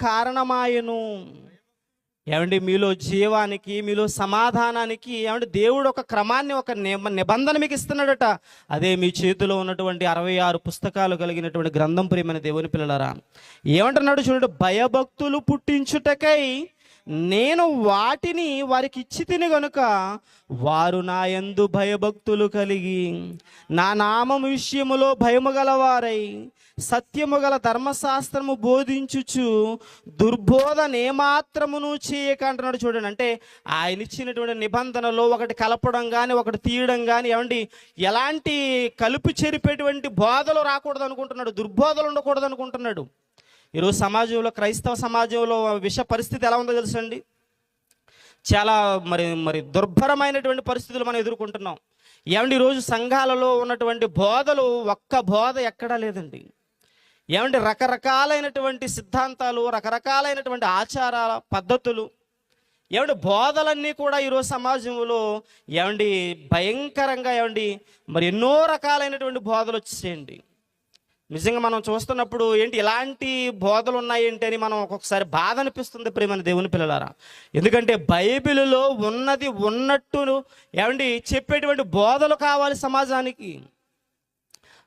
కారణమాయను. ఏమండి, మీలో జీవానికి, మీలో సమాధానానికి ఏమంటే దేవుడు ఒక క్రమాన్ని, ఒక నిబంధన మీకు ఇస్తున్నాడట. అదే మీ చేతిలో ఉన్నటువంటి 66 పుస్తకాలు కలిగినటువంటి గ్రంథం. ప్రియమైన దేవుని పిల్లలారా, ఏమంటున్నాడు చూడండి, భయభక్తులు పుట్టించుటకై నేను వాటిని వారికి ఇచ్చి తిని గనుక వారు నా యందు భయభక్తులు కలిగి నా నామం విషయములో భయము గలవారై సత్యము గల ధర్మశాస్త్రము బోధించుచు దుర్బోధన ఏమాత్రమును చేయక అంటున్నాడు చూడండి. అంటే ఆయన ఇచ్చినటువంటి నిబంధనలో ఒకటి కలపడం కానీ, ఒకటి తీయడం కానీ, ఏమండి ఎలాంటి కలుపు చెరిపేటువంటి బోధలు రాకూడదు అనుకుంటున్నాడు, దుర్బోధలు ఉండకూడదు అనుకుంటున్నాడు. ఈరోజు సమాజంలో, క్రైస్తవ సమాజంలో విష పరిస్థితి ఎలా ఉందో తెలుసండి. చాలా మరి దుర్భరమైనటువంటి పరిస్థితులు మనం ఎదుర్కొంటున్నాం. ఏమండి, ఈరోజు సంఘాలలో ఉన్నటువంటి బోధలు ఒక్క బోధ ఎక్కడా లేదండి. ఏమండి, రకరకాలైనటువంటి సిద్ధాంతాలు, రకరకాలైనటువంటి ఆచారాల పద్ధతులు, ఏమండి బోధలన్నీ కూడా ఈరోజు సమాజంలో ఏమండి భయంకరంగా మరి ఎన్నో రకాలైనటువంటి బోధలు వచ్చేయండి. నిజంగా మనం చూస్తున్నప్పుడు ఏంటి ఇలాంటి బోధలు ఉన్నాయేంటి అని మనం ఒక్కొక్కసారి బాధ అనిపిస్తుంది ప్రియమైన దేవుని పిల్లలారా. ఎందుకంటే బైబిల్లో ఉన్నది ఉన్నట్టు చెప్పేటువంటి బోధలు కావాలి సమాజానికి.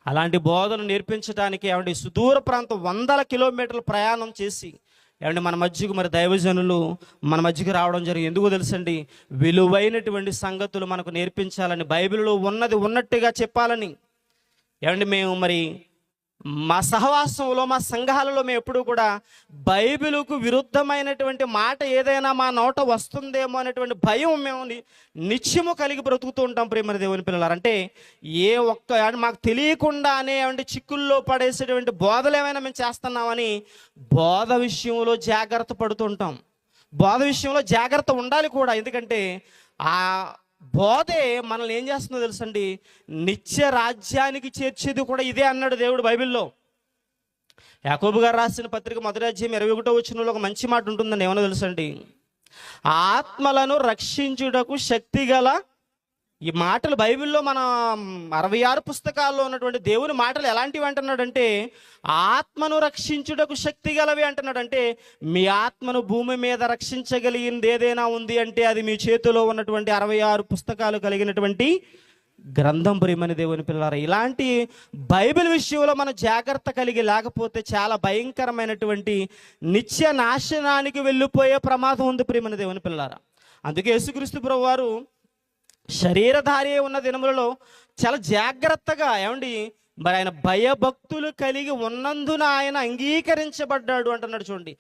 అలాంటి బోధలు నేర్పించడానికి సుదూర ప్రాంతం 100 కిలోమీటర్ల ప్రయాణం చేసి మన మధ్యకు మరి దైవజనులు మన మధ్యకు రావడం జరిగింది. ఎందుకో తెలుసండి, విలువైనటువంటి సంగతులు మనకు నేర్పించాలని, బైబిల్లో ఉన్నది ఉన్నట్టుగా చెప్పాలని. మేము మరి మా సహవాసంలో, మా సంఘాలలో మేము ఎప్పుడూ కూడా బైబిలుకు విరుద్ధమైనటువంటి మాట ఏదైనా మా నోట వస్తుందేమో అనేటువంటి భయం మేము నిత్యము కలిగి బ్రతుకుతూ ఉంటాం ప్రియమైన దేవుని పిల్లలారు. అంటే ఏ ఒక్క మాకు తెలియకుండానే చిక్కుల్లో పడేసేటువంటి బోధలు ఏమైనా మేము చేస్తున్నామని బోధ విషయంలో జాగ్రత్త పడుతుంటాం. బోధ విషయంలో జాగ్రత్త ఉండాలి కూడా. ఎందుకంటే ఆ బోధే మనల్ని ఏం చేస్తుందో తెలుసండి, నిత్య రాజ్యానికి చేర్చేది కూడా ఇదే అన్నాడు దేవుడు బైబిల్లో. యాకోబు గారు రాసిన పత్రిక 1వ అధ్యాయం 21వ వచనంలో ఒక మంచి మాట ఉంటుందండి. ఏమన్నా తెలుసండి, ఆత్మలను రక్షించుటకు శక్తి గల, ఈ మాటలు బైబిల్లో మన 66 పుస్తకాల్లో ఉన్నటువంటి దేవుని మాటలు ఎలాంటివి అంటున్నాడంటే, ఆత్మను రక్షించుటకు శక్తి గలవి అంటున్నాడు. అంటే మీ ఆత్మను భూమి మీద రక్షించగలిగింది ఏదైనా ఉంది అంటే అది మీ చేతిలో ఉన్నటువంటి 66 పుస్తకాలు కలిగినటువంటి గ్రంథం. ప్రియమైన దేవుని పిల్లలారా, ఇలాంటి బైబిల్ విషయంలో మనం జాగ్రత్త కలిగి లేకపోతే చాలా భయంకరమైనటువంటి నిత్య నాశనానికి వెళ్ళిపోయే ప్రమాదం ఉంది ప్రియమైన దేవుని పిల్లలారా. అందుకే యేసుక్రీస్తు ప్రభువారు శరీరధారి ఉన్న దినములలో చాలా జాగ్రత్తగా మరి ఆయన భయభక్తులు కలిగి ఉన్నందున ఆయన అంగీకరించబడ్డాడు అంటున్నాడు చూడండి.